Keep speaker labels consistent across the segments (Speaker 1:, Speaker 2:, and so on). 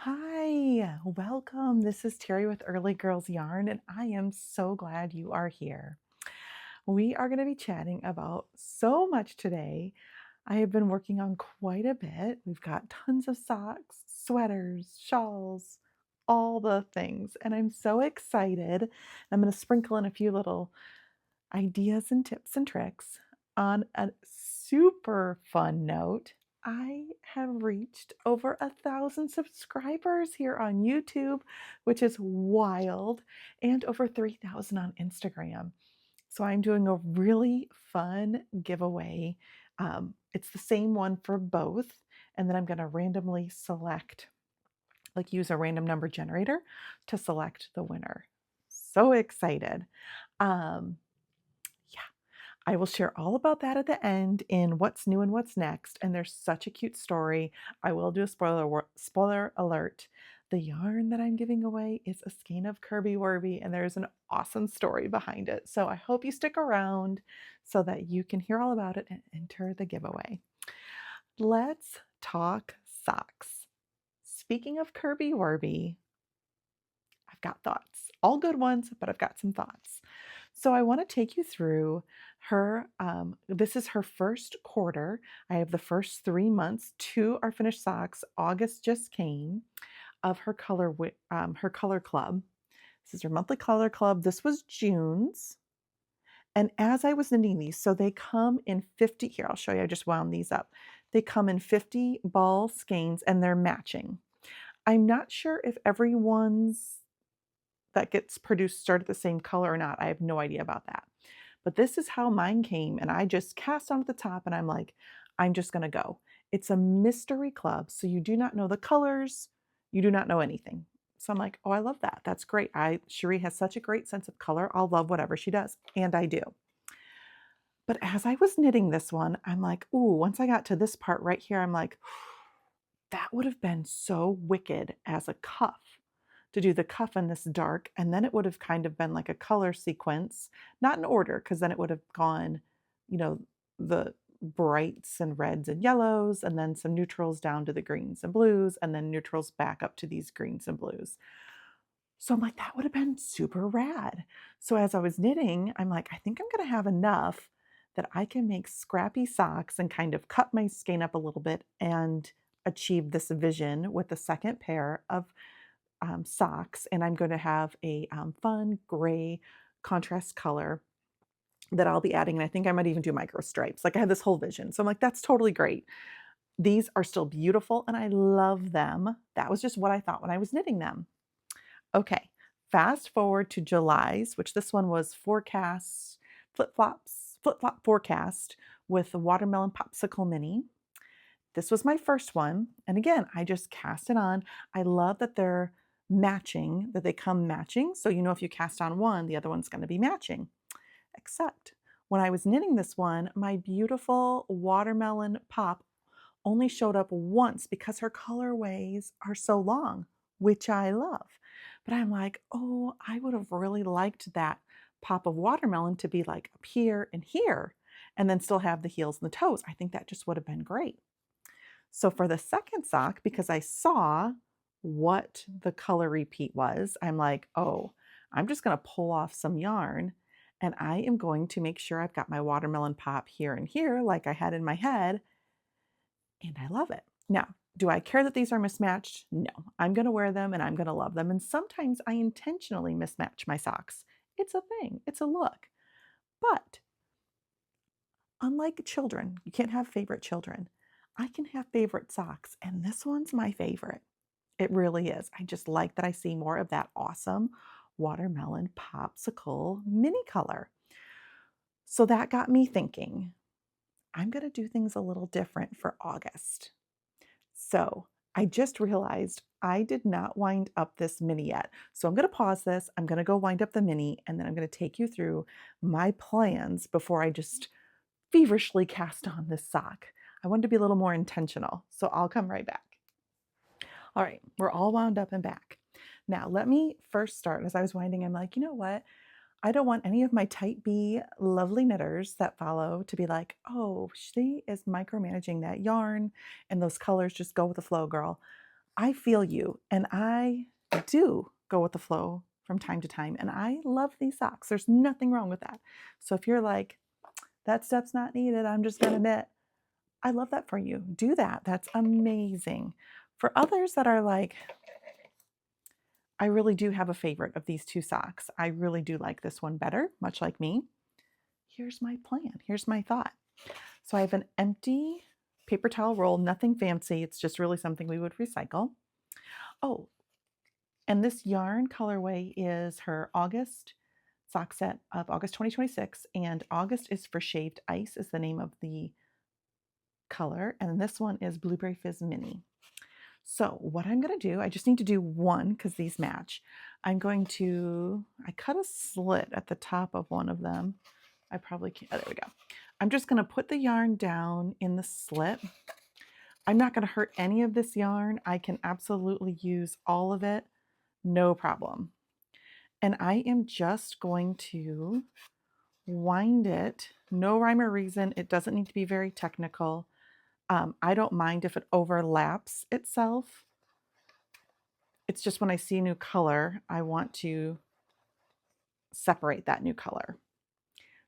Speaker 1: Hi, welcome. This is Terry with EarleyGirls Yarn, and I am so glad you are here. We are going to be chatting about so much today. I have been working on quite a bit. We've got tons of socks, sweaters, shawls, all the things, and I'm so excited. I'm going to sprinkle in a few little ideas and tips and tricks. On a super fun note, I have reached over 1,000 subscribers here on YouTube, which is wild, and over 3,000 on Instagram. So I'm doing a really fun giveaway. It's the same one for both, and then I'm going to randomly select, like use a random number generator to select the winner. So excited. Um, yeah, I will share all about that at the end in what's new and what's next. And there's such a cute story. I will do a spoiler alert. The yarn that I'm giving away is a skein of Kirby Wirby, and there's an awesome story behind it. So I hope you stick around so that you can hear all about it and enter the giveaway. Let's talk socks. Speaking of Kirby Wirby, I've got thoughts, all good ones, but I've got some thoughts. So I want to take you through her. This is her first quarter. I have the first 3 months. Two are finished socks. August just came of her her color club. This is her monthly color club. This was June's. And as I was knitting these, so they come in 50. Here, I'll show you. I just wound these up. They come in 50 ball skeins and they're matching. I'm not sure if everyone's that gets produced start at the same color or not. I have no idea about that. But this is how mine came, and I just cast on at the top, and I'm like, I'm just going to go. It's a mystery club, so you do not know the colors, you do not know anything. So I'm like, oh, I love that. That's great. Cherie has such a great sense of color. I'll love whatever she does, and I do. But as I was knitting this one, I'm like, ooh, once I got to this part right here, I'm like, that would have been so wicked as a cuff to do the cuff in this dark, and then it would have kind of been like a color sequence, not in order, because then it would have gone, you know, the brights and reds and yellows, and then some neutrals down to the greens and blues, and then neutrals back up to these greens and blues. So I'm like, that would have been super rad. So as I was knitting, I'm like, I think I'm going to have enough that I can make scrappy socks and kind of cut my skein up a little bit and achieve this vision with the second pair of socks. And I'm going to have a fun gray contrast color that I'll be adding. And I think I might even do micro stripes. Like I have this whole vision. So I'm like, that's totally great. These are still beautiful and I love them. That was just what I thought when I was knitting them. Okay, fast forward to July's, which this one was forecast, flip flop forecast with the watermelon popsicle mini. This was my first one. And again, I just cast it on. I love that they're matching, that they come matching. So you know if you cast on one, the other one's going to be matching. Except when I was knitting this one, my beautiful watermelon pop only showed up once because her colorways are so long, which I love. But I'm like, oh, I would have really liked that pop of watermelon to be like up here and here, and then still have the heels and the toes. I think that just would have been great. So for the second sock, because I saw what the color repeat was, I'm like, oh, I'm just going to pull off some yarn and I am going to make sure I've got my watermelon pop here and here like I had in my head. And I love it. Now, do I care that these are mismatched? No, I'm going to wear them and I'm going to love them. And sometimes I intentionally mismatch my socks. It's a thing, it's a look. But unlike children, you can't have favorite children. I can have favorite socks, and this one's my favorite. It really is. I just like that I see more of that awesome watermelon popsicle mini color. So that got me thinking, I'm going to do things a little different for August. So I just realized I did not wind up this mini yet. So I'm going to pause this. I'm going to go wind up the mini, and then I'm going to take you through my plans before I just feverishly cast on this sock. I wanted to be a little more intentional, so I'll come right back. All right, we're all wound up and back. Now, let me first start. As I was winding, I'm like, you know what? I don't want any of my type B lovely knitters that follow to be like, oh, she is micromanaging that yarn and those colors, just go with the flow, girl. I feel you, and I do go with the flow from time to time, and I love these socks. There's nothing wrong with that. So if you're like, that step's not needed, I'm just gonna knit, I love that for you. Do that. That's amazing. For others that are like, I really do have a favorite of these two socks. I really do like this one better, much like me. Here's my plan. Here's my thought. So I have an empty paper towel roll, nothing fancy. It's just really something we would recycle. Oh, and this yarn colorway is her August sock set of August 2026. And August is for Shaved Ice is the name of the color. And this one is Blueberry Fizz Mini. So what I'm going to do, I just need to do one because these match. I'm going to, I cut a slit at the top of one of them. I probably can't, oh, there we go. I'm just going to put the yarn down in the slit. I'm not going to hurt any of this yarn. I can absolutely use all of it, no problem. And I am just going to wind it, no rhyme or reason. It doesn't need to be very technical. I don't mind if it overlaps itself. It's just when I see a new color, I want to separate that new color.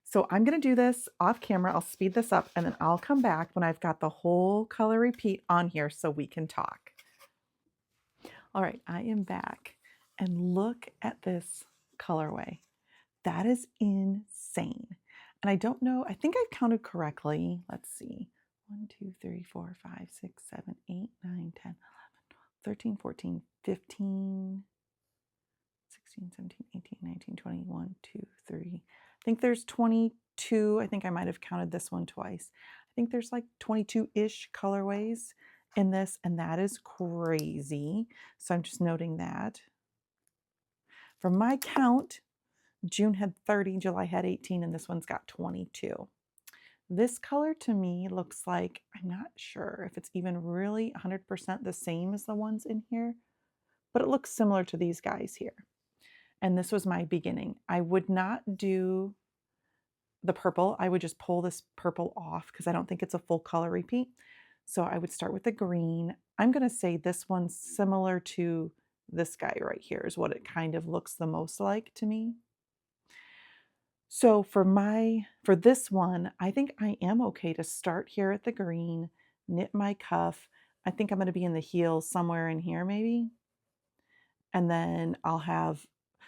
Speaker 1: So I'm going to do this off camera. I'll speed this up and then I'll come back when I've got the whole color repeat on here so we can talk. All right, I am back and look at this colorway. That is insane. And I don't know, I think I've counted correctly. Let's see. 1, 2, 3, 4, 5, 6, 7, 8, 9, 10, 11, 12, 13, 14, 15, 16, 17, 18, 19, 20, 1, 2, 3. I think there's 22. I think I might have counted this one twice. I think there's like 22-ish colorways in this, and that is crazy. So I'm just noting that. From my count, June had 30, July had 18, and this one's got 22. This color to me looks like, I'm not sure if it's even really 100% the same as the ones in here, but it looks similar to these guys here. And this was my beginning. I would not do the purple. I would just pull this purple off because I don't think it's a full color repeat. So I would start with the green. I'm going to say this one's similar to this guy right here is what it kind of looks the most like to me. So for this one, I think I am okay to start here at the green, knit my cuff. I think I'm going to be in the heel somewhere in here maybe. And then I'll have,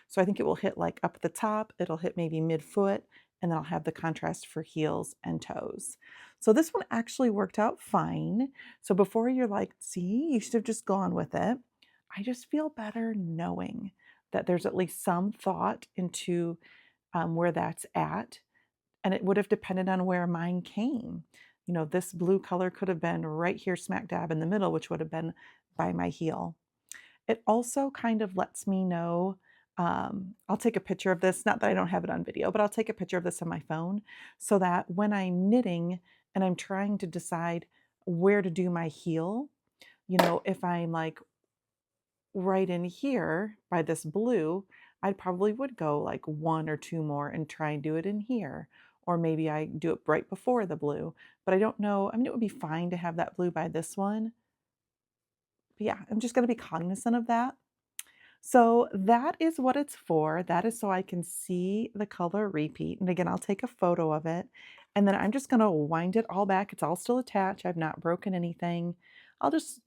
Speaker 1: so I think it will hit like up at the top, it'll hit maybe mid-foot, and then I'll have the contrast for heels and toes. So this one actually worked out fine. So before you're like, see, you should have just gone with it. I just feel better knowing that there's at least some thought into where that's at. And it would have depended on where mine came. You know, this blue color could have been right here smack dab in the middle, which would have been by my heel. It also kind of lets me know, I'll take a picture of this, not that I don't have it on video, but I'll take a picture of this on my phone so that when I'm knitting and I'm trying to decide where to do my heel, you know, if I'm like right in here by this blue, I probably would go like 1 or 2 more and try and do it in here. Or maybe I do it right before the blue, but I don't know. I mean, it would be fine to have that blue by this one. But yeah, I'm just going to be cognizant of that. So that is what it's for. That is so I can see the color repeat. And again, I'll take a photo of it. And then I'm just going to wind it all back. It's all still attached. I've not broken anything. I'll just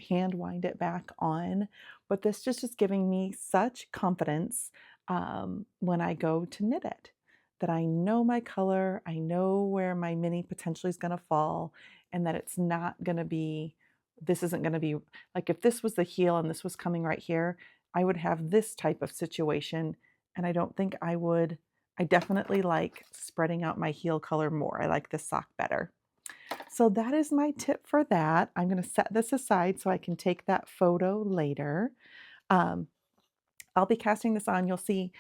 Speaker 1: hand wind it back on. But this just is giving me such confidence when I go to knit it, that I know my color, I know where my mini potentially is going to fall, and that it's not going to be, this isn't going to be, like if this was the heel and this was coming right here, I would have this type of situation, and I don't think I would. I definitely like spreading out my heel color more. I like this sock better. So that is my tip for that. I'm going to set this aside so I can take that photo later. I'll be casting this on. You'll see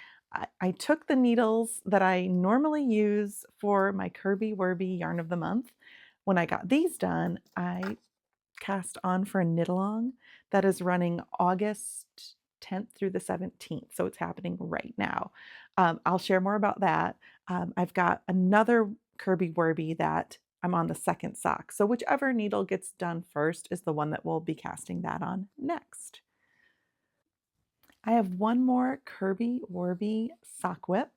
Speaker 1: I took the needles that I normally use for my Kirby Wirby Yarn of the Month. When I got these done, I cast on for a knit along that is running August 10th through the 17th. So it's happening right now. I'll share more about that. I've got another Kirby Wirby that I'm on the second sock. So whichever needle gets done first is the one that we'll be casting that on next. I have one more Kirby Wirby sock whip.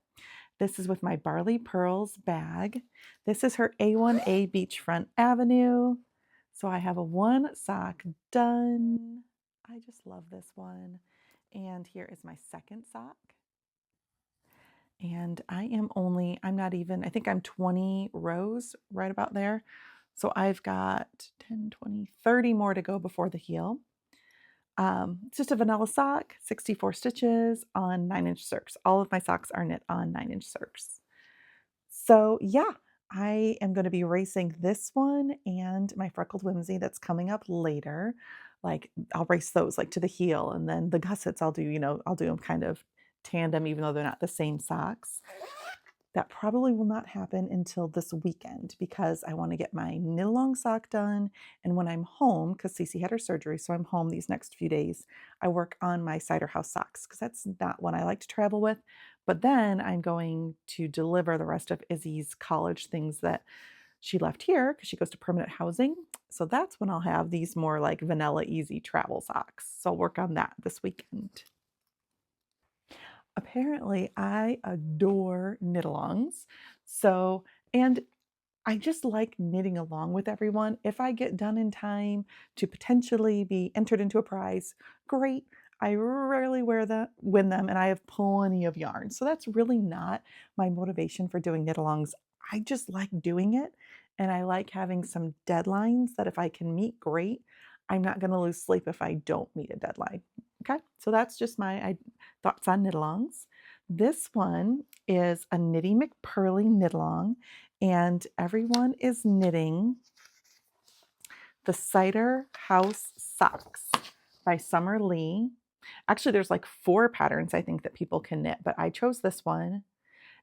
Speaker 1: This is with my Barley Pearls bag. This is her A1A Beachfront Avenue. So I have a one sock done. I just love this one. And here is my second sock. And I'm not even, I think I'm 20 rows right about there. So I've got 10, 20, 30 more to go before the heel. It's just a vanilla sock, 64 stitches on 9-inch circs. All of my socks are knit on 9-inch circs. So yeah, I am going to be racing this one and my Freckled Whimsy that's coming up later. Like I'll race those like to the heel, and then the gussets I'll do them kind of tandem even though they're not the same socks. That probably will not happen until this weekend because I want to get my knit along sock done. And when I'm home, because Cece had her surgery, so I'm home these next few days, I work on my Cider House socks because that's not one I like to travel with. But then I'm going to deliver the rest of Izzy's college things that she left here because she goes to permanent housing. So that's when I'll have these more like vanilla easy travel socks. So I'll work on that this weekend. Apparently, I adore knit-alongs. So, and I just like knitting along with everyone. If I get done in time to potentially be entered into a prize, great. I rarely win them, and I have plenty of yarn. So that's really not my motivation for doing knit-alongs. I just like doing it, and I like having some deadlines that if I can meet, great. I'm not going to lose sleep if I don't meet a deadline. Okay, so that's just my thoughts on knit-alongs. This one is a Knitty McPurley knit-along, and everyone is knitting the Cider House Socks by Summer Lee. Actually, there's like 4 patterns I think that people can knit, but I chose this one.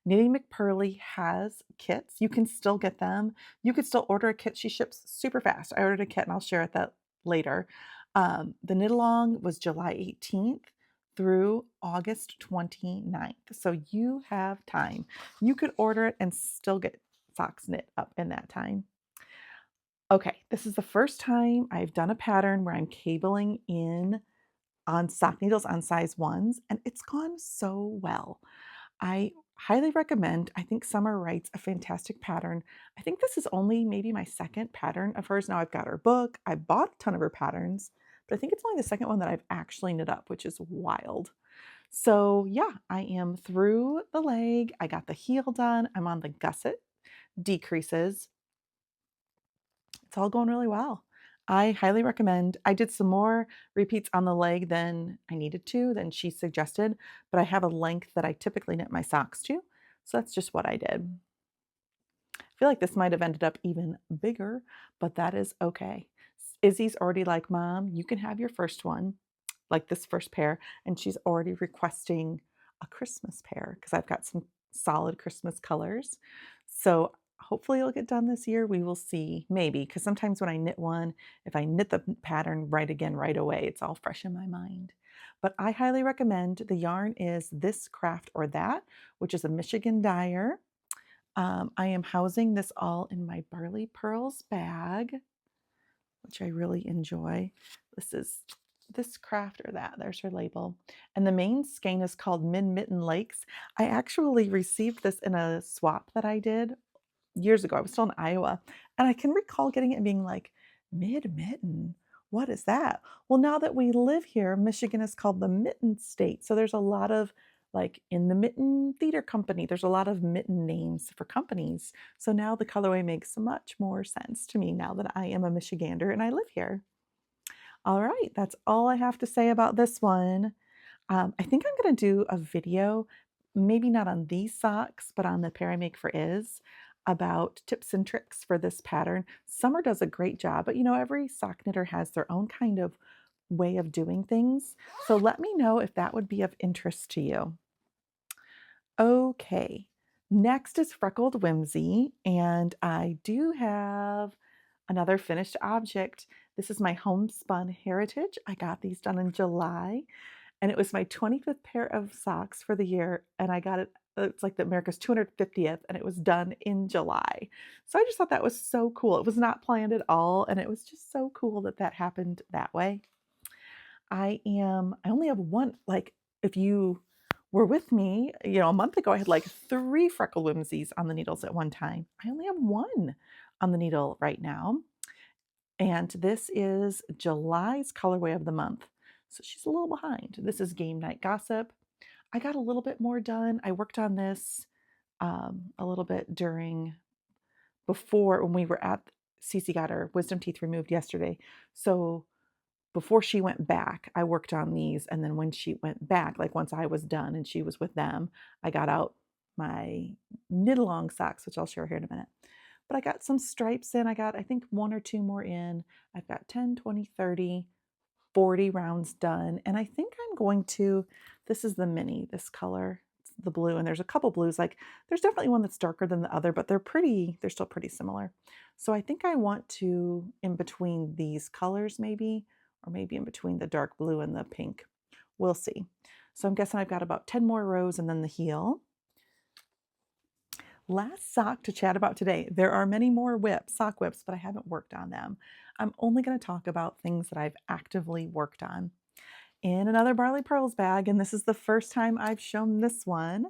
Speaker 1: Knitty McPurley has kits. You can still get them. You could still order a kit. She ships super fast. I ordered a kit and I'll share that later. The knit along was July 18th through August 29th. So you have time. You could order it and still get socks knit up in that time. Okay, this is the first time I've done a pattern where I'm cabling in on sock needles on size 1s, and it's gone so well. I highly recommend. I think Summer writes a fantastic pattern. I think this is only maybe my second pattern of hers. Now I've got her book. I bought a ton of her patterns, but I think it's only the second one that I've actually knit up, which is wild. So yeah, I am through the leg. I got the heel done. I'm on the gusset decreases. It's all going really well. I highly recommend. I did some more repeats on the leg than I needed to, than she suggested, but I have a length that I typically knit my socks to. So that's just what I did. I feel like this might have ended up even bigger, but that is okay. Izzy's already like, Mom, you can have your first one, like this first pair, and she's already requesting a Christmas pair because I've got some solid Christmas colors. So hopefully it'll get done this year. We will see, maybe, because sometimes when I knit one, if I knit the pattern right away, it's all fresh in my mind. But I highly recommend. The yarn is This Craft or That, which is a Michigan dyer. I am housing this all in my Barley Pearls bag, which I really enjoy. This is This Craft or That. There's her label. And the main skein is called Mid Mitten Lakes. I actually received this in a swap that I did years ago. I was still in Iowa, and I can recall getting it and being like, Mid Mitten, what is that? Well, now that we live here, Michigan is called the Mitten State. So there's a lot of, like, in the Mitten Theater Company, there's a lot of mitten names for companies. So now the colorway makes much more sense to me now that I am a Michigander and I live here. All right, that's all I have to say about this one. I think I'm going to do a video, maybe not on these socks, but on the pair I make for Iz, about tips and tricks for this pattern. Summer does a great job, but every sock knitter has their own kind of way of doing things. So let me know if that would be of interest to you. Okay, next is Freckled Whimsy, and I do have another finished object. This is my homespun heritage. I got these done in July, and it was my 25th pair of socks for the year, and I got it it's like the America's 250th, and it was done in July. So I just thought that was so cool. It was not planned at all, and it was just so cool that that happened that way. I only have one, like, if you were with me, a month ago, I had like 3 Freckled Whimsies on the needles at one time. I only have 1 on the needle right now, and this is July's colorway of the month. So she's a little behind. This is Game Night Gossip. I got a little bit more done. I worked on this a little bit before when we were at Cece got her wisdom teeth removed yesterday. So before she went back, I worked on these. And then when she went back, like once I was done and she was with them, I got out my knit along socks, which I'll share here in a minute. But I got some stripes in. I got, I think, 1 or 2 more in. I've got 10, 20, 30, 40 rounds done. And I think I'm going to, this is the mini, this color, the blue, and there's a couple blues. Like there's definitely one that's darker than the other, but they're still pretty similar. So I think I want to, in between these colors maybe, or maybe in between the dark blue and the pink. We'll see. So I'm guessing I've got about 10 more rows and then the heel. Last sock to chat about today. There are many more sock whips, but I haven't worked on them. I'm only going to talk about things that I've actively worked on. In another Barley Pearls bag, and this is the first time I've shown this one.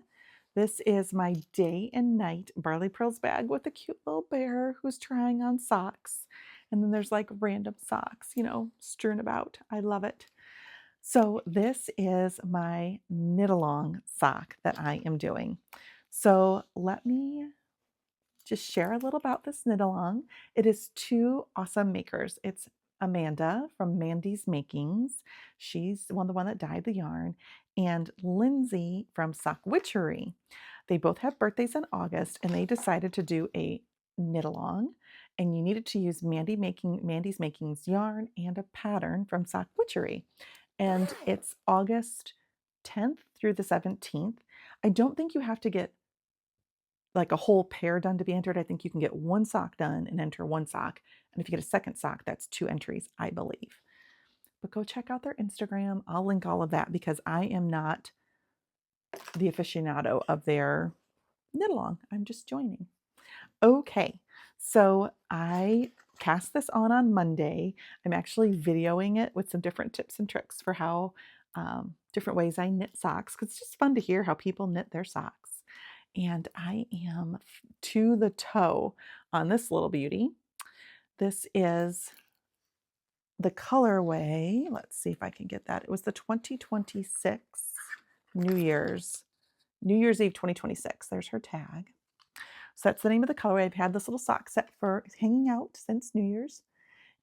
Speaker 1: This is my day and night Barley Pearls bag with a cute little bear who's trying on socks. And then there's like random socks, strewn about. I love it. So this is my knit along sock that I am doing. So let me just share a little about this knit along. It is 2 awesome makers. It's Amanda from Mandi's Makings. She's the one that dyed the yarn, and Lindsay from Sock Witchery. They both have birthdays in August, and they decided to do a knit along, and you needed to use Mandi's Makings yarn and a pattern from Sock Witchery. And it's August 10th through the 17th. I don't think you have to get like a whole pair done to be entered. I think you can get 1 sock done and enter 1 sock. And if you get a second sock, that's 2 entries, I believe. But go check out their Instagram. I'll link all of that because I am not the aficionado of their knit along. I'm just joining. Okay, so I cast this on Monday. I'm actually videoing it with some different tips and tricks for how different ways I knit socks, because it's just fun to hear how people knit their socks. And I am to the toe on this little beauty. This is the colorway. Let's see if I can get that. It was the 2026 New Year's Eve 2026. There's her tag. So that's the name of the colorway. I've had this little sock set for hanging out since New Year's.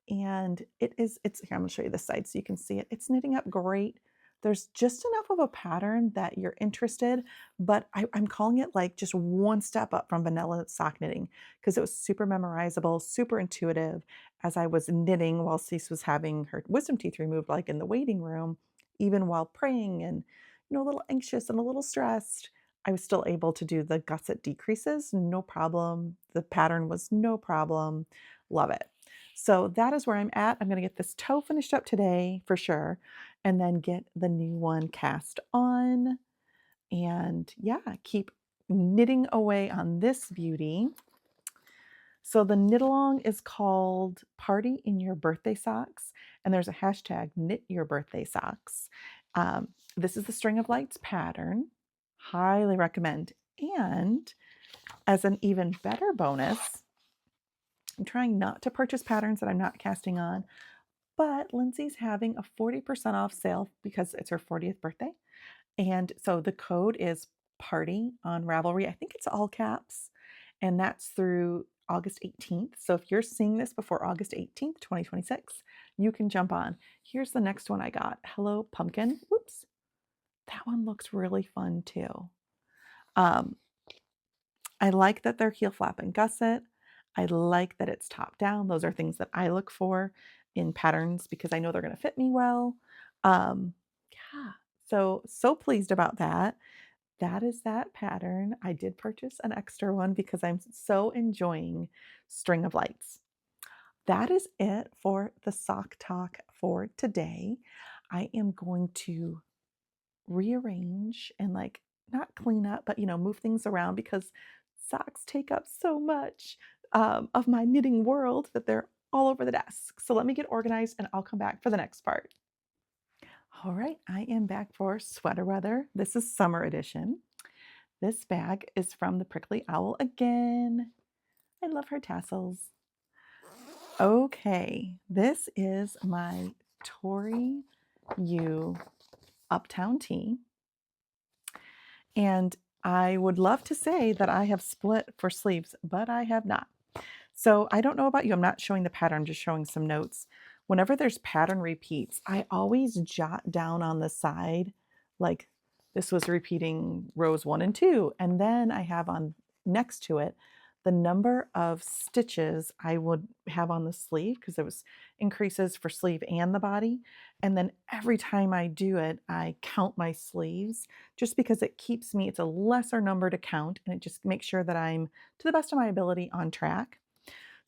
Speaker 1: And it's here, I'm going to show you this side so you can see it. It's knitting up great. There's just enough of a pattern that you're interested, but I'm calling it like just 1 step up from vanilla sock knitting because it was super memorizable, super intuitive as I was knitting while Cece was having her wisdom teeth removed, like in the waiting room, even while praying and, a little anxious and a little stressed. I was still able to do the gusset decreases, no problem. The pattern was no problem. Love it. So that is where I'm at. I'm going to get this toe finished up today for sure, and then get the new one cast on. And yeah, keep knitting away on this beauty. So the knit along is called Party in Your Birthday Socks, and there's a hashtag knit your birthday socks. This is the String of Lights pattern. Highly recommend. And as an even better bonus, I'm trying not to purchase patterns that I'm not casting on, but Lindsay's having a 40% off sale because it's her 40th birthday. And so the code is party on Ravelry. I think it's all caps, and that's through August 18th. So if you're seeing this before August 18th, 2026, you can jump on. Here's the next one I got. Hello Pumpkin. Whoops. That one looks really fun too. I like that they're heel flap and gusset. I like that it's top down. Those are things that I look for in patterns because I know they're going to fit me well. Yeah, so pleased about that. That is that pattern. I did purchase an extra one because I'm so enjoying String of Lights. That is it for the sock talk for today. I am going to rearrange and like not clean up, but move things around because socks take up so much of my knitting world that they're all over the desk. So let me get organized and I'll come back for the next part. All right, I am back for sweater weather. This is summer edition. This bag is from the Prickly Owl again. I love her tassels. Okay, this is my Tori U Uptown Tee. And I would love to say that I have split for sleeves, but I have not. So I don't know about you. I'm not showing the pattern, I'm just showing some notes. Whenever there's pattern repeats, I always jot down on the side, like this was repeating rows 1 and 2. And then I have on next to it the number of stitches I would have on the sleeve because there was increases for sleeve and the body. And then every time I do it, I count my sleeves just because it keeps me, it's a lesser number to count and it just makes sure that I'm to the best of my ability on track.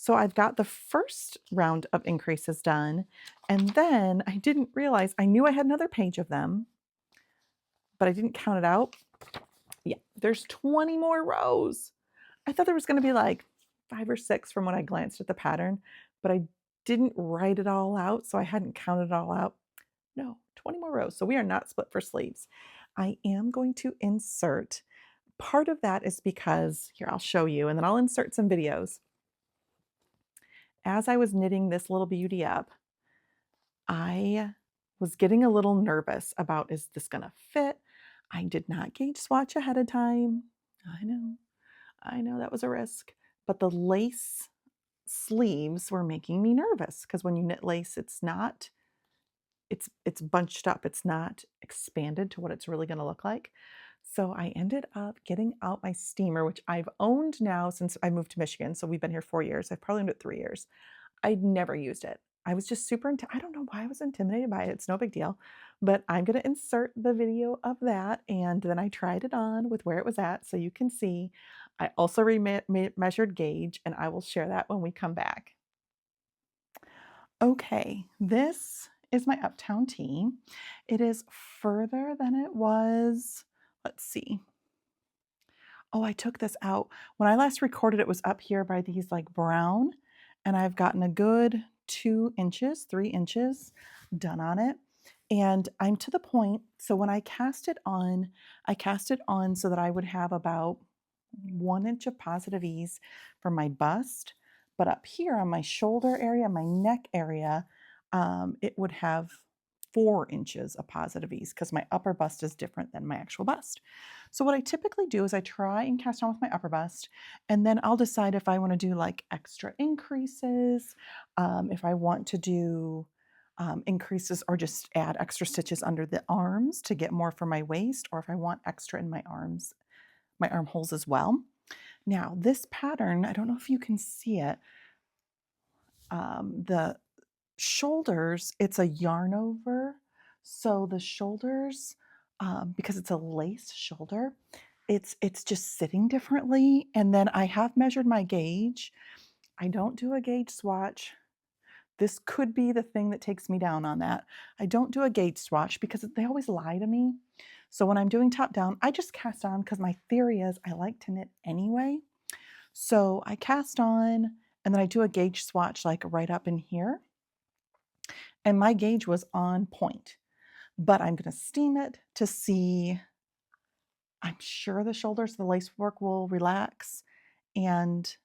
Speaker 1: So I've got the first round of increases done, and then I didn't realize, I knew I had another page of them, but I didn't count it out. Yeah, there's 20 more rows. I thought there was going to be like 5 or 6 from when I glanced at the pattern, but I didn't write it all out, so I hadn't counted it all out. No, 20 more rows. So we are not split for sleeves. I am going to insert. Part of that is because, here, I'll show you, and then I'll insert some videos. As I was knitting this little beauty up, I was getting a little nervous about, is this going to fit? I did not gauge swatch ahead of time. I know that was a risk, but the lace sleeves were making me nervous because when you knit lace, it's bunched up. It's not expanded to what it's really going to look like. So I ended up getting out my steamer, which I've owned now since I moved to Michigan. So we've been here 4 years. I've probably owned it 3 years. I'd never used it. I was just super, I don't know why I was intimidated by it. It's no big deal, but I'm going to insert the video of that. And then I tried it on with where it was at so you can see. I also measured gauge and I will share that when we come back. Okay, this is my Uptown Tee. It is further than it was. Let's see. Oh, I took this out. When I last recorded, it was up here by these like brown, and I've gotten a good 2 inches, 3 inches done on it. And I'm to the point, so when I cast it on so that I would have about 1 inch of positive ease from my bust. But up here on my shoulder area, my neck area, it would have 4 inches of positive ease because my upper bust is different than my actual bust. So what I typically do is I try and cast on with my upper bust, and then I'll decide if I want to do like extra increases, if I want to do increases or just add extra stitches under the arms to get more for my waist, or if I want extra in my arms, my armholes as well. Now this pattern, I don't know if you can see it, the shoulders, it's a yarn over. So the shoulders, because it's a lace shoulder, it's just sitting differently. And then I have measured my gauge. I don't do a gauge swatch. This could be the thing that takes me down on that. I don't do a gauge swatch because they always lie to me. So when I'm doing top down, I just cast on because my theory is I like to knit anyway. So I cast on and then I do a gauge swatch like right up in here. And my gauge was on point, but I'm going to steam it to see. I'm sure the shoulders, the lace work will relax and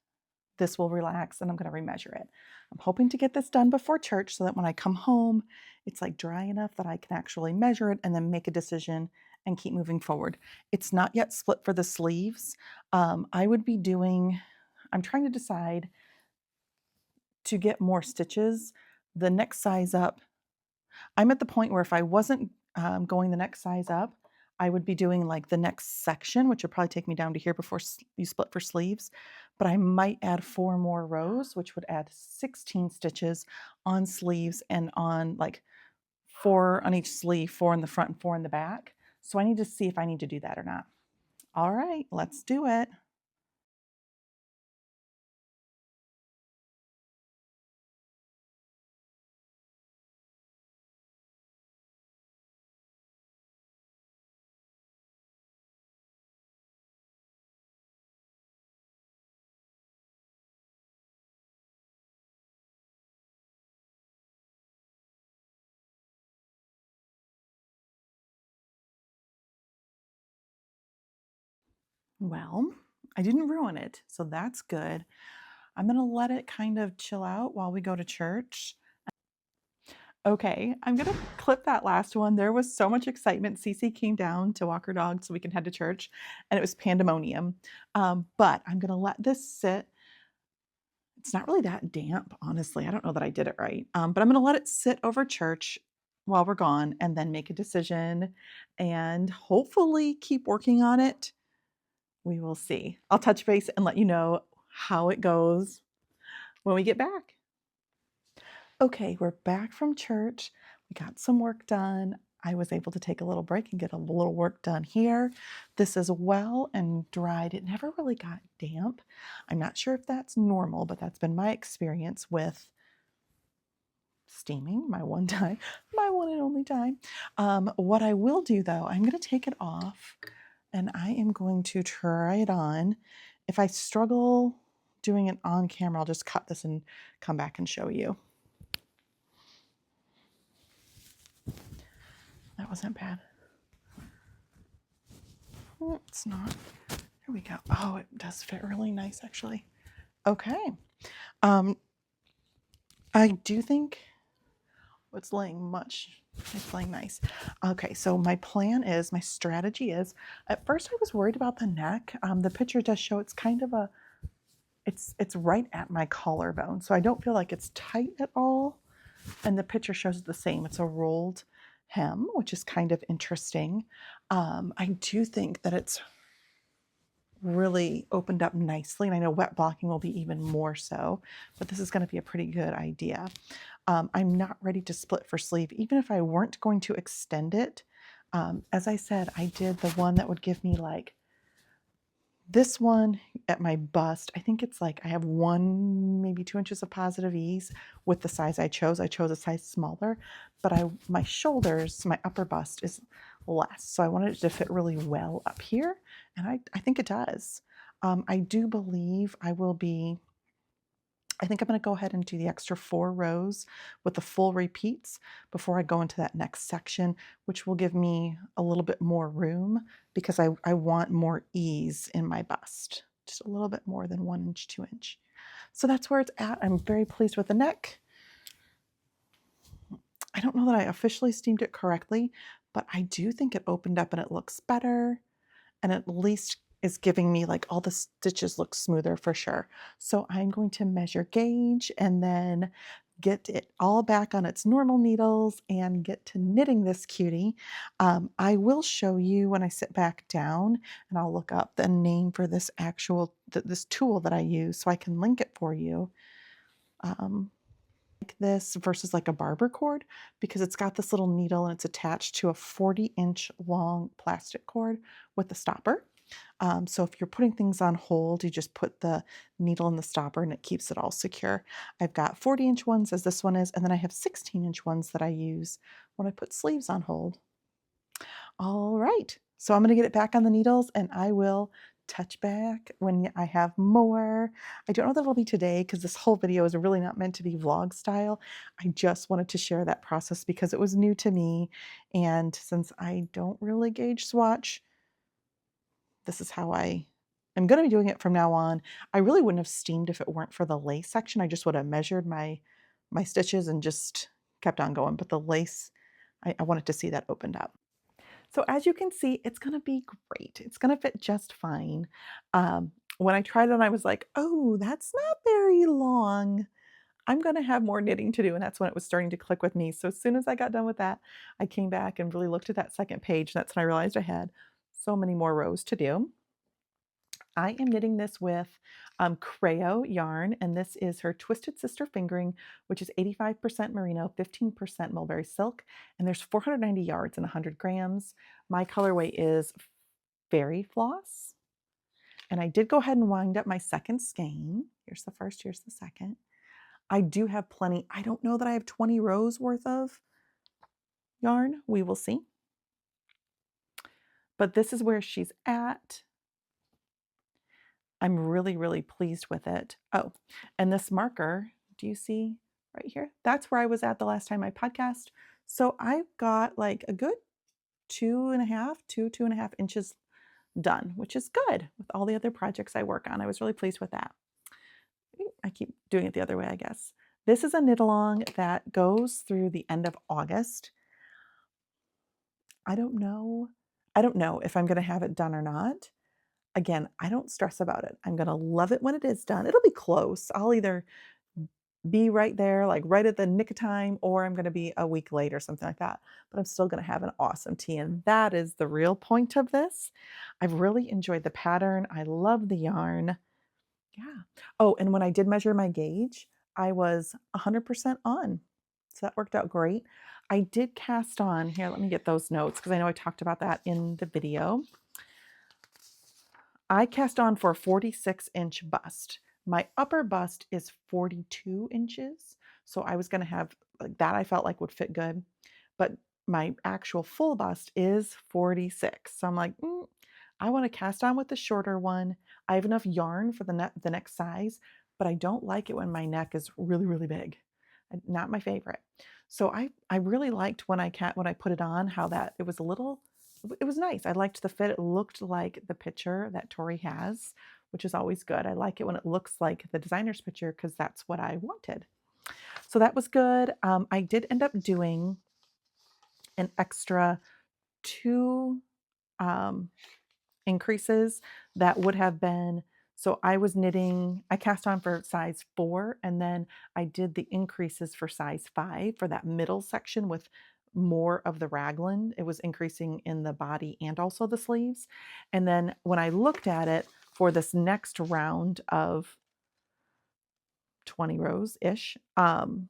Speaker 1: this will relax, and I'm going to remeasure it. I'm hoping to get this done before church so that when I come home, it's like dry enough that I can actually measure it and then make a decision and keep moving forward. It's not yet split for the sleeves. I'm trying to decide to get more stitches. The next size up, I'm at the point where if I wasn't going the next size up, I would be doing like the next section, which would probably take me down to here before you split for sleeves. But I might add 4 more rows, which would add 16 stitches on sleeves and on like 4 on each sleeve, 4 in the front and 4 in the back. So I need to see if I need to do that or not. All right, let's do it. Well, I didn't ruin it, so that's good. I'm gonna let it kind of chill out while we go to church. Okay, I'm gonna clip that last one. There was so much excitement. Cece came down to walk her dog so we can head to church, and it was pandemonium. But I'm gonna let this sit. It's not really that damp, honestly. I don't know that I did it right. But I'm gonna let it sit over church while we're gone and then make a decision and hopefully keep working on it. We will see. I'll touch base and let you know how it goes when we get back. Okay, we're back from church. We got some work done. I was able to take a little break and get a little work done here. This is well and dried. It never really got damp. I'm not sure if that's normal, but that's been my experience with steaming, my one and only time. What I will do though, I'm going to take it off and I am going to try it on. If I struggle doing it on camera, I'll just cut this and come back and show you. That wasn't bad. It's not. Here we go. Oh, it does fit really nice actually. Okay. I do think it's laying nice. Okay, so my strategy is, at first I was worried about the neck. The picture does show it's kind of it's right at my collarbone, so I don't feel like it's tight at all. And the picture shows the same. It's a rolled hem, which is kind of interesting. I do think that it's really opened up nicely, and I know wet blocking will be even more so, but this is going to be a pretty good idea. I'm not ready to split for sleeve, even if I weren't going to extend it. As I said, I did the one that would give me like this one at my bust. I think it's like I have 1, maybe 2 inches of positive ease with the size I chose. I chose a size smaller, but my shoulders, my upper bust is less. So I wanted it to fit really well up here, and I think it does. I do believe I think I'm going to go ahead and do the extra 4 rows with the full repeats before I go into that next section, which will give me a little bit more room because I want more ease in my bust, just a little bit more than 1 inch, 2 inch. So that's where it's at. I'm very pleased with the neck. I don't know that I officially steamed it correctly, but I do think it opened up and it looks better, and at least is giving me like all the stitches look smoother for sure. So I'm going to measure gauge and then get it all back on its normal needles and get to knitting this cutie. I will show you when I sit back down, and I'll look up the name for this this tool that I use so I can link it for you. Like this versus like a barber cord, because it's got this little needle and it's attached to a 40-inch long plastic cord with a stopper. So if you're putting things on hold, you just put the needle in the stopper and it keeps it all secure. I've got 40-inch ones, as this one is, and then I have 16-inch ones that I use when I put sleeves on hold. All right, so I'm going to get it back on the needles and I will touch back when I have more. I don't know that it'll be today because this whole video is really not meant to be vlog style. I just wanted to share that process because it was new to me, and since I don't really gauge swatch, this is how I am going to be doing it from now on. I really wouldn't have steamed if it weren't for the lace section. I just would have measured my stitches and just kept on going, but the lace, I wanted to see that opened up. So as you can see, it's going to be great. It's going to fit just fine. When I tried it on, I was like, oh, that's not very long. I'm going to have more knitting to do. And that's when it was starting to click with me. So as soon as I got done with that, I came back and really looked at that second page. That's when I realized I had so many more rows to do. I am knitting this with Creo yarn, and this is her Twisted Sister Fingering, which is 85% merino, 15% mulberry silk, and there's 490 yards and 100 grams. My colorway is Fairy Floss, and I did go ahead and wind up my second skein. Here's the first, here's the second. I do have plenty. I don't know that I have 20 rows worth of yarn. We will see. But this is where she's at. I'm really, really pleased with it. Oh, and this marker, do you see right here? That's where I was at the last time I podcast. So I've got like a good 2.5 inches done, which is good with all the other projects I work on. I was really pleased with that. I keep doing it the other way, I guess. This is a knit along that goes through the end of August. I don't know. I don't know if I'm going to have it done or not. Again, I don't stress about it. I'm going to love it when it is done. It'll be close. I'll either be right there, like right at the nick of time, or I'm going to be a week late or something like that. But I'm still going to have an awesome tee. And that is the real point of this. I've really enjoyed the pattern. I love the yarn. Yeah. Oh, and when I did measure my gauge, I was 100% on. So that worked out great. I did cast on, here, let me get those notes because I know I talked about that in the video. I cast on for a 46-inch bust. My upper bust is 42 inches. So I was going to have like that, I felt like would fit good. But my actual full bust is 46. So I'm like, I want to cast on with the shorter one. I have enough yarn for the next size, but I don't like it when my neck is really, really big. Not my favorite. So I really liked when I put it on how that it was nice. I liked the fit. It looked like the picture that Tori has, which is always good. I like it when it looks like the designer's picture because that's what I wanted. So that was good. I did end up doing an extra 2 increases that would have been, so I was knitting, I cast on for size 4, and then I did the increases for size 5 for that middle section with more of the raglan. It was increasing in the body and also the sleeves. And then when I looked at it for this next round of 20 rows ish, oh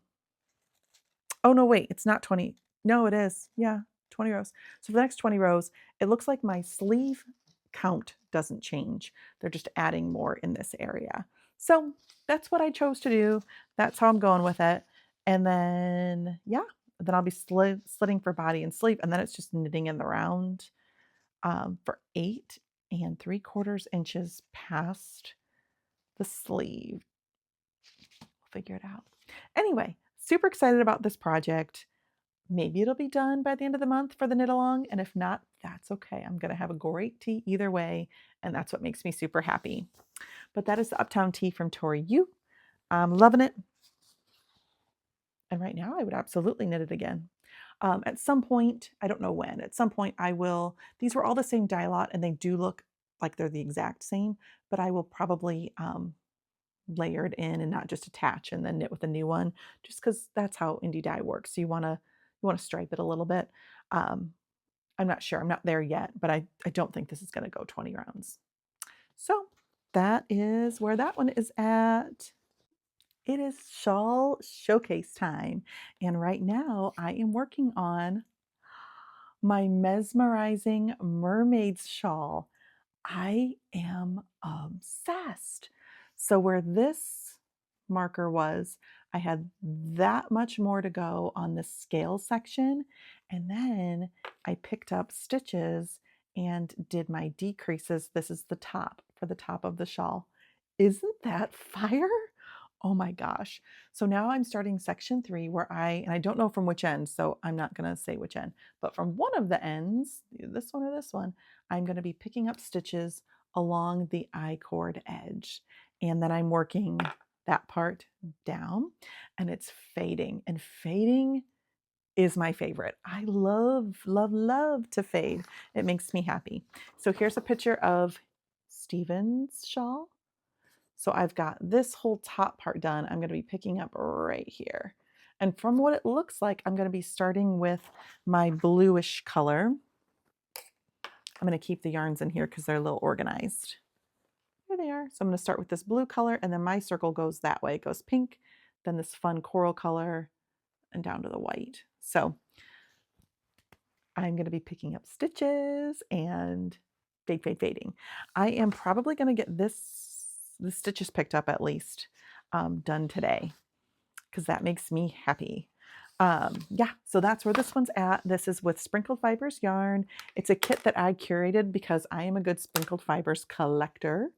Speaker 1: no, wait, it's not 20. No, it is. Yeah, 20 rows. So for the next 20 rows, it looks like my sleeve count doesn't change. They're just adding more in this area. So that's what I chose to do. That's how I'm going with it. And then, yeah, then I'll be slitting for body and sleeve. And then it's just knitting in the round for 8 3/4 inches past the sleeve. We'll figure it out. Anyway, super excited about this project. Maybe it'll be done by the end of the month for the knit along. And if not, that's okay. I'm going to have a great tee either way. And that's what makes me super happy. But that is the Uptown Tee from Tori U. I'm loving it. And right now I would absolutely knit it again. At some point, I don't know when, at some point I will, these were all the same dye lot and they do look like they're the exact same, but I will probably layer it in and not just attach and then knit with a new one, just because that's how indie dye works. You want to stripe it a little bit. I'm not sure. I'm not there yet, but I don't think this is going to go 20 rounds. So that is where that one is at. It is shawl showcase time. And right now I am working on my Mesmerizing Mermaids shawl. I am obsessed. So where this marker was, I had that much more to go on the scale section. And then I picked up stitches and did my decreases. This is the top for the top of the shawl. Isn't that fire? Oh my gosh. So now I'm starting section 3 where and I don't know from which end, so I'm not going to say which end, but from one of the ends, this one or this one, I'm going to be picking up stitches along the I-cord edge. And then I'm working that part down and it's fading. And fading is my favorite. I love, love, love to fade. It makes me happy. So here's a picture of Steven's shawl. So I've got this whole top part done. I'm going to be picking up right here. And from what it looks like, I'm going to be starting with my bluish color. I'm going to keep the yarns in here because they're a little organized. There they are. So I'm going to start with this blue color, and then my circle goes that way. It goes pink, then this fun coral color, and down to the white. So I'm going to be picking up stitches and fading. I am probably going to get the stitches picked up at least done today because that makes me happy. Yeah, so that's where this one's at. This is with Sprinkled Fibers yarn. It's a kit that I curated because I am a good Sprinkled Fibers collector.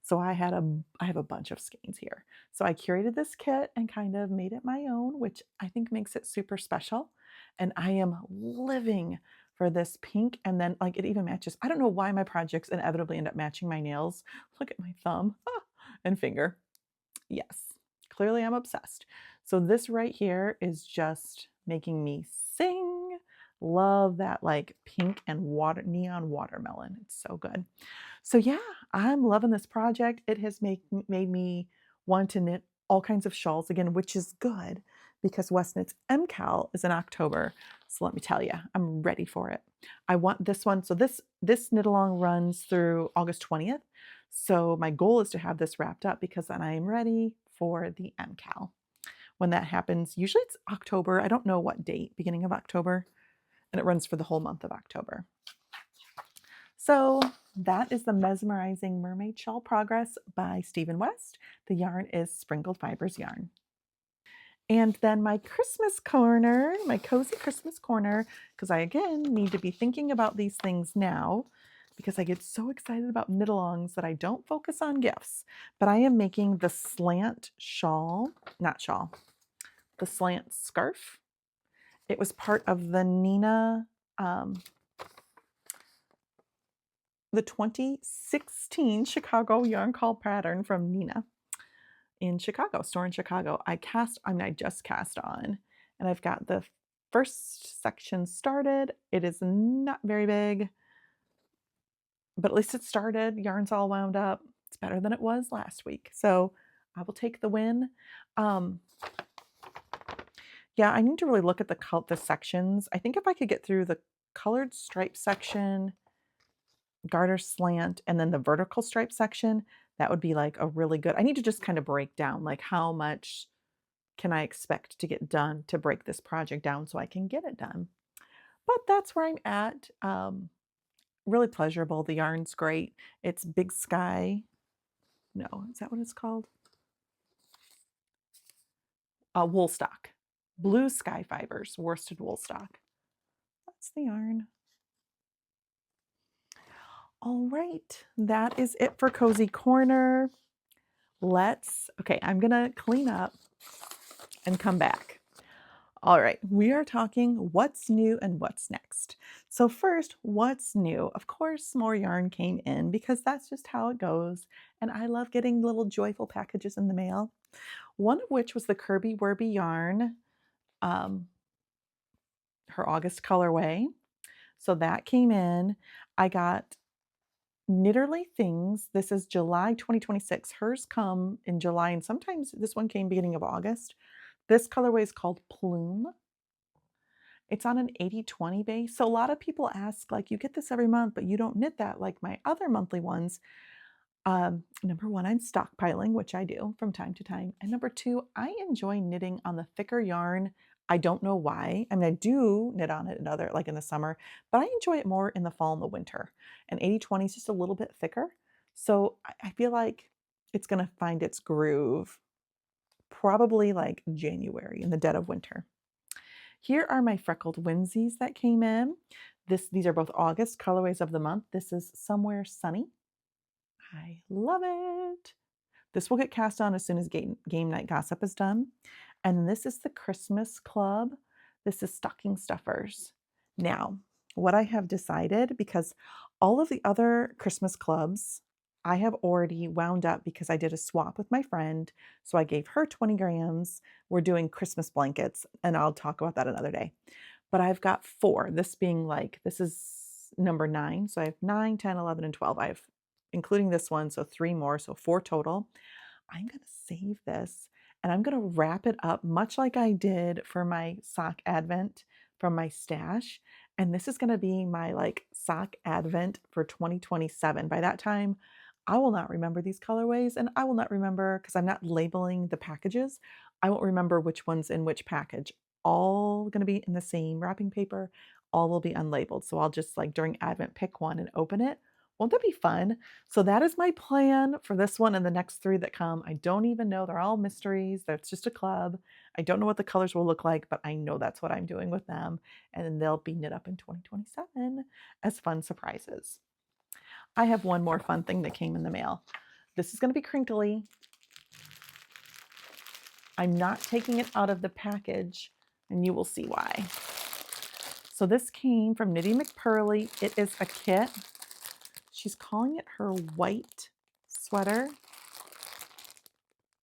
Speaker 1: So I have a bunch of skeins here. So I curated this kit and kind of made it my own, which I think makes it super special. And I am living for this pink, and then like it even matches. I don't know why my projects inevitably end up matching my nails. Look at my thumb and finger. Yes, clearly I'm obsessed. So this right here is just making me sing. Love that like pink and neon watermelon. It's so good. So yeah, I'm loving this project. It has made me want to knit all kinds of shawls again, which is good because West Knits MCAL is in October. So let me tell you, I'm ready for it. I want this one. So this knit along runs through August 20th. So my goal is to have this wrapped up because then I am ready for the MCAL. When that happens, usually it's October. I don't know what date, beginning of October, and it runs for the whole month of October. So that is the Mesmerizing Mermaid Shawl Progress by Stephen West. The yarn is Sprinkled Fibers yarn. And then my Christmas corner, my cozy Christmas corner, because I again need to be thinking about these things now because I get so excited about knit-alongs that I don't focus on gifts. But I am making the slant shawl, not shawl, the slant scarf. It was part of the Nina, the 2016 Chicago Yarn Call pattern from Nina in Chicago, store in Chicago. I just cast on, and I've got the first section started. It is not very big, but at least it started. Yarn's all wound up. It's better than it was last week. So I will take the win. Yeah, I need to really look at the sections. I think if I could get through the colored stripe section, garter slant, and then the vertical stripe section, that would be like a really good, I need to just kind of break down like how much can I expect to get done to break this project down so I can get it done. But that's where I'm at. Really pleasurable. The yarn's great. It's Big Sky. No, is that what it's called? Wool stock. Blue Sky Fibers, worsted wool stock. That's the yarn. All right, that is it for Cozy Corner. Okay, I'm gonna clean up and come back. All right, we are talking what's new and what's next. So first, what's new? Of course, more yarn came in because that's just how it goes. And I love getting little joyful packages in the mail. One of which was the Kirby Wirby yarn, her August colorway. So that came in. I got Knitterly Things. This is July 2026. Hers come in July, and sometimes this one came beginning of August. This colorway is called Plume. It's on an 80-20 base. So a lot of people ask, like, you get this every month, but you don't knit that like my other monthly ones. Number one, I'm stockpiling, which I do from time to time. And number two, I enjoy knitting on the thicker yarn. I don't know why. I mean, I do knit on it like in the summer, but I enjoy it more in the fall and the winter. And 80-20 is just a little bit thicker. So I feel like it's going to find its groove probably like January in the dead of winter. Here are my Freckled Whimsies that came in. These are both August colorways of the month. This is Somewhere Sunny. I love it. This will get cast on as soon as game night gossip is done. And this is the Christmas Club. This is Stocking Stuffers. Now, what I have decided, because all of the other Christmas clubs I have already wound up because I did a swap with my friend. So I gave her 20 grams. We're doing Christmas blankets, and I'll talk about that another day. But I've got 4, this is number 9. So I have 9, 10, 11, and 12. I've including this one, so 3 more, so 4 total. I'm going to save this and I'm going to wrap it up much like I did for my sock advent from my stash. And this is going to be my like sock advent for 2027. By that time, I will not remember these colorways, and I will not remember, because I'm not labeling the packages, I won't remember which one's in which package. All going to be in the same wrapping paper. All will be unlabeled. So I'll just like during Advent pick one and open it. Won't that be fun? So that is my plan for this one and the next 3 that come. I don't even know. They're all mysteries. That's just a club. I don't know what the colors will look like, but I know that's what I'm doing with them. And then they'll be knit up in 2027 as fun surprises. I have one more fun thing that came in the mail. This is going to be crinkly. I'm not taking it out of the package, and you will see why. So this came from Knitty McPurley. It is a kit. She's calling it her white sweater.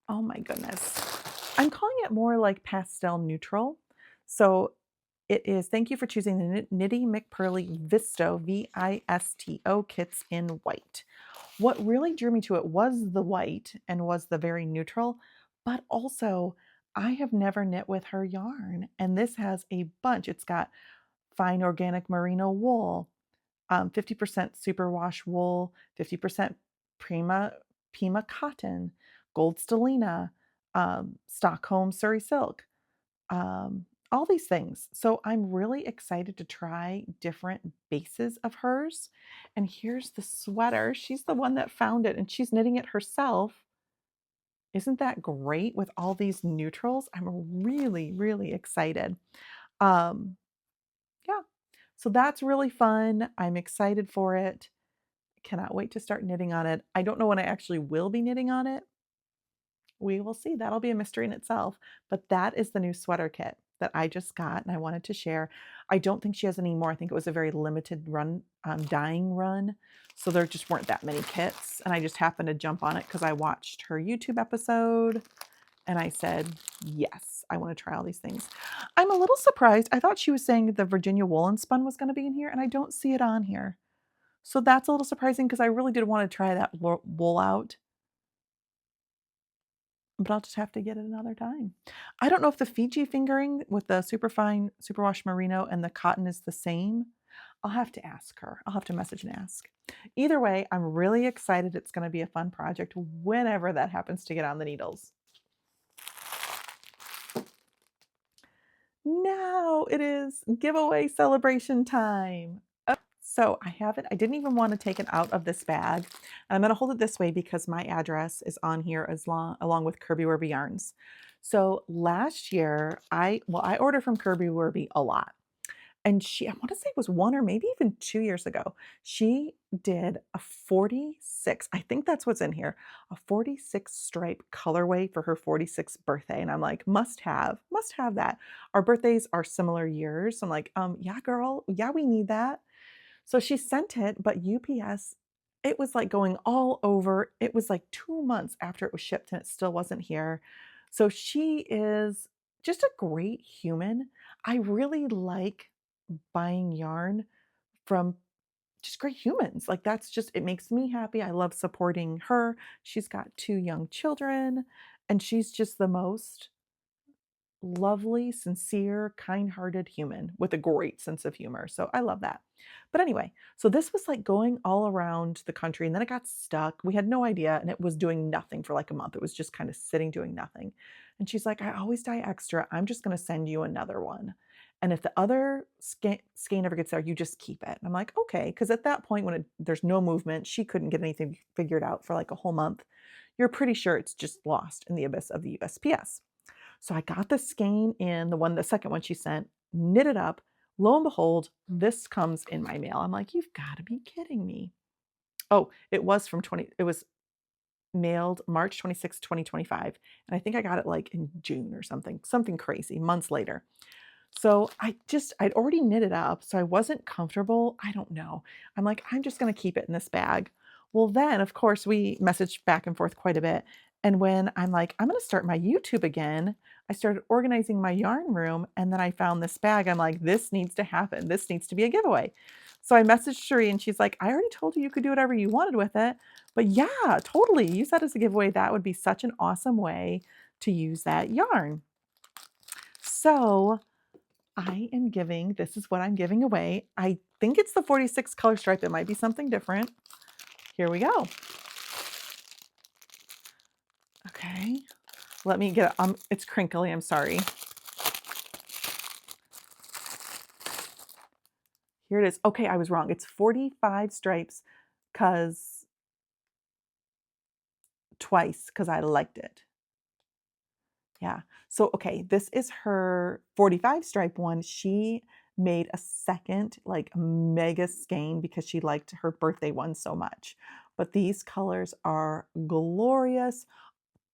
Speaker 1: Oh my goodness. I'm calling it more like pastel neutral. So it is, thank you for choosing the Knitty McPurley Visto, Visto kits in white. What really drew me to it was the white and was the very neutral, but also I have never knit with her yarn. And this has a bunch. It's got fine organic merino wool, 50% superwash wool, 50% Pima cotton, gold stellina, Stockholm Surrey silk, all these things. So I'm really excited to try different bases of hers. And here's the sweater. She's the one that found it and she's knitting it herself. Isn't that great with all these neutrals? I'm really, really excited. Um, yeah, so that's really fun. I'm excited for it. Cannot wait to start knitting on it. I don't know when I actually will be knitting on it. We will see. That'll be a mystery in itself. But that is the new sweater kit that I just got and I wanted to share. I don't think she has any more. I think it was a very limited run, dyeing run. So there just weren't that many kits. And I just happened to jump on it because I watched her YouTube episode and I said, yes, I want to try all these things. I'm a little surprised. I thought she was saying the Virginia Woolen Spun was going to be in here and I don't see it on here. So that's a little surprising because I really did want to try that wool out. But I'll just have to get it another time. I don't know if the Fiji fingering with the superfine superwash merino and the cotton is the same. I'll have to ask her. I'll have to message and ask. Either way, I'm really excited. It's going to be a fun project whenever that happens to get on the needles. Now it is giveaway celebration time. So I have it. I didn't even want to take it out of this bag. I'm going to hold it this way because my address is on here along with Kirby Wirby yarns. So last year, I ordered from Kirby Wirby a lot. And I want to say it was 1 or maybe even 2 years ago, she did a 46, I think that's what's in here, a 46 stripe colorway for her 46th birthday. And I'm like, must have that. Our birthdays are similar years. I'm like, yeah, girl, yeah, we need that. So she sent it, but UPS, it was like going all over. It was like 2 months after it was shipped and it still wasn't here. So she is just a great human. I really like buying yarn from just great humans. Like that's just, it makes me happy. I love supporting her. She's got 2 young children and she's just the most lovely, sincere, kind-hearted human with a great sense of humor. So I love that. But anyway, so this was like going all around the country and then it got stuck. We had no idea and it was doing nothing for like a month. It was just kind of sitting doing nothing. And she's like, I always dye extra. I'm just going to send you another one. And if the other skein ever gets there, you just keep it. And I'm like, okay. Because at that point when there's no movement, she couldn't get anything figured out for like a whole month. You're pretty sure it's just lost in the abyss of the USPS. So I got the skein in, the second one she sent, knit it up. Lo and behold, this comes in my mail. I'm like, you've got to be kidding me. Oh, it was mailed March 26, 2025. And I think I got it like in June or something crazy, months later. So I'd already knit it up. So I wasn't comfortable. I don't know. I'm like, I'm just going to keep it in this bag. Well, then of course we messaged back and forth quite a bit. And when I'm like, I'm going to start my YouTube again, I started organizing my yarn room. And then I found this bag. I'm like, this needs to happen. This needs to be a giveaway. So I messaged Cherie and she's like, I already told you could do whatever you wanted with it. But yeah, totally. Use that as a giveaway. That would be such an awesome way to use that yarn. So this is what I'm giving away. I think it's the 46 color stripe. It might be something different. Here we go. Okay, let me get it. It's crinkly, I'm sorry. Here it is. Okay, I was wrong. It's 45 stripes twice because I liked it. Yeah. So, okay, this is her 45 stripe one. She made a second like mega skein because she liked her birthday one so much. But these colors are glorious.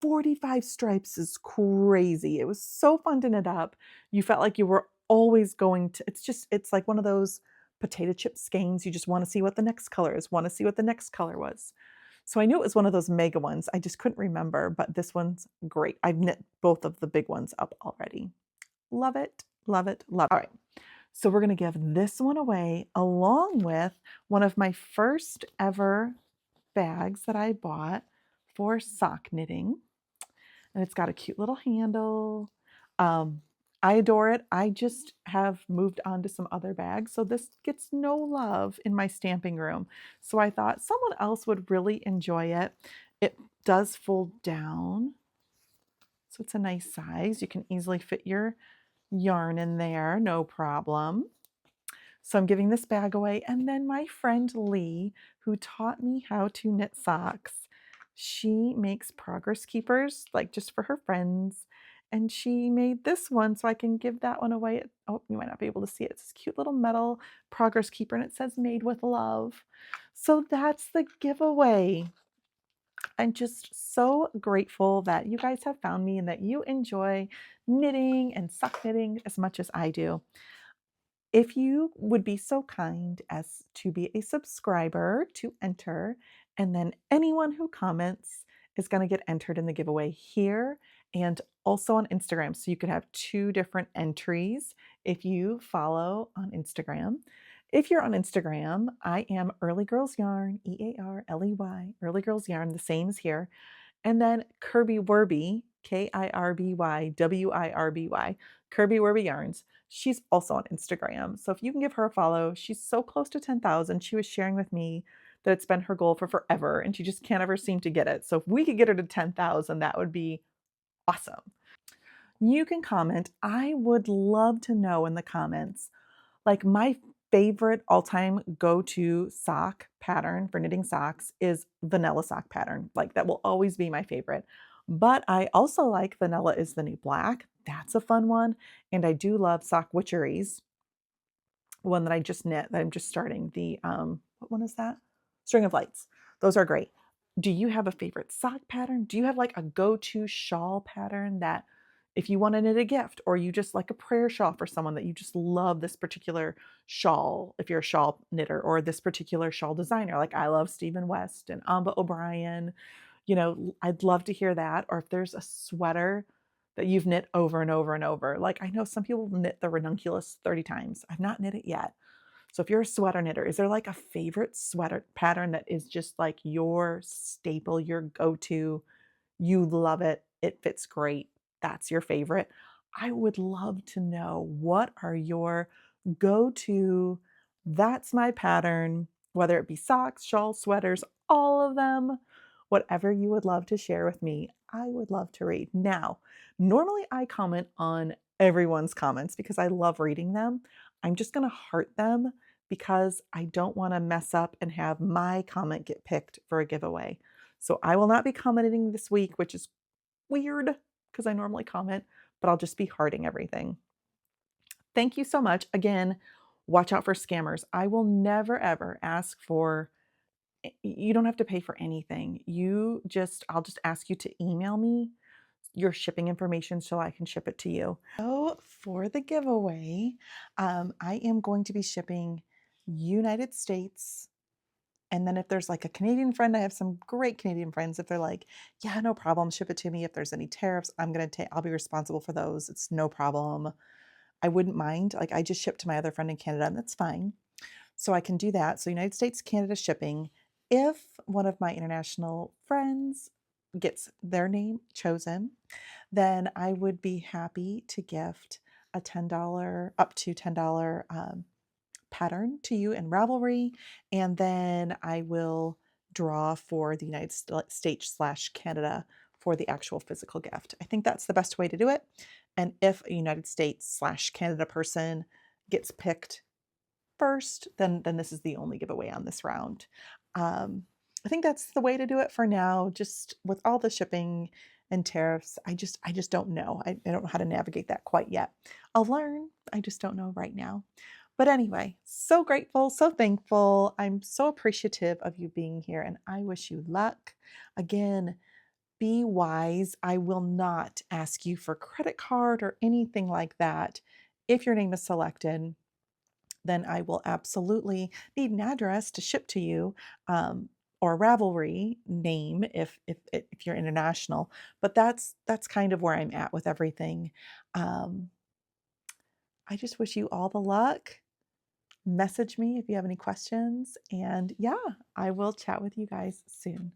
Speaker 1: 45 stripes is crazy. It was so fun to knit up. You felt like you were always going to, it's like one of those potato chip skeins. You just want to see what the next color is, want to see what the next color was. So I knew it was one of those mega ones. I just couldn't remember, but this one's great. I've knit both of the big ones up already. Love it, love it, love it. All right, so we're gonna give this one away along with one of my first ever bags that I bought for sock knitting. And it's got a cute little handle. Um, I adore it. I just have moved on to some other bags, so this gets no love in my stamping room. So I thought someone else would really enjoy it. It does fold down, so it's a nice size. You can easily fit your yarn in there, no problem. So I'm giving this bag away. And then my friend Lee, who taught me how to knit socks, she makes progress keepers, like just for her friends. And she made this one so I can give that one away. Oh, you might not be able to see it. It's this cute little metal progress keeper and it says made with love. So that's the giveaway. I'm just so grateful that you guys have found me and that you enjoy knitting and sock knitting as much as I do. If you would be so kind as to be a subscriber to enter, and then anyone who comments is going to get entered in the giveaway here and also on Instagram. So you could have two different entries if you follow on Instagram. If you're on Instagram, I am EarleyGirls Yarn, EARLEY, EarleyGirls Yarn, the same as here. And then Kirby Wirby, KIRBY, Kirby Wirby Yarns. She's also on Instagram. So if you can give her a follow, she's so close to 10,000. She was sharing with me that it's been her goal for forever and she just can't ever seem to get it. So if we could get her to 10,000, that would be awesome. You can comment. I would love to know in the comments, like my favorite all-time go-to sock pattern for knitting socks is vanilla sock pattern. Like that will always be my favorite. But I also like vanilla is the new black. That's a fun one. And I do love Sock Witcheries, one that I just knit that I'm just starting. The what one is that? String of Lights. Those are great. Do you have a favorite sock pattern? Do you have like a go-to shawl pattern that if you want to knit a gift or you just like a prayer shawl for someone that you just love this particular shawl, if you're a shawl knitter, or this particular shawl designer, like I love Stephen West and Amba O'Brien, I'd love to hear that. Or if there's a sweater that you've knit over and over and over. Like I know some people knit the ranunculus 30 times. I've not knit it yet. So if you're a sweater knitter, is there like a favorite sweater pattern that is just like your staple, your go-to? You love it. It fits great. That's your favorite. I would love to know, what are your go-to, that's my pattern, whether it be socks, shawls, sweaters, all of them, whatever you would love to share with me, I would love to read. Now, normally I comment on everyone's comments because I love reading them. I'm just going to heart them because I don't want to mess up and have my comment get picked for a giveaway. So I will not be commenting this week, which is weird because I normally comment, but I'll just be hearting everything. Thank you so much. Again, watch out for scammers. I will never ever ask for, you don't have to pay for anything. I'll just ask you to email me your shipping information so I can ship it to you. So for the giveaway, I am going to be shipping United States. And then if there's like a Canadian friend, I have some great Canadian friends. If they're like, yeah, no problem, ship it to me. If there's any tariffs, I'll be responsible for those. It's no problem. I wouldn't mind. Like I just shipped to my other friend in Canada and that's fine. So I can do that. So United States, Canada shipping. If one of my international friends gets their name chosen, then I would be happy to gift a $10, up to $10 pattern to you in Ravelry. And then I will draw for the United States/Canada for the actual physical gift. I think that's the best way to do it. And if a United States/Canada person gets picked first, then this is the only giveaway on this round. I think that's the way to do it for now. Just with all the shipping and tariffs, I just don't know. I don't know how to navigate that quite yet. I'll learn. I just don't know right now. But anyway, so grateful, so thankful. I'm so appreciative of you being here and I wish you luck. Again, be wise. I will not ask you for credit card or anything like that. If your name is selected, then I will absolutely need an address to ship to you, or a Ravelry name if you're international. But that's kind of where I'm at with everything. Um, I just wish you all the luck. Message me if you have any questions, and yeah, I will chat with you guys soon.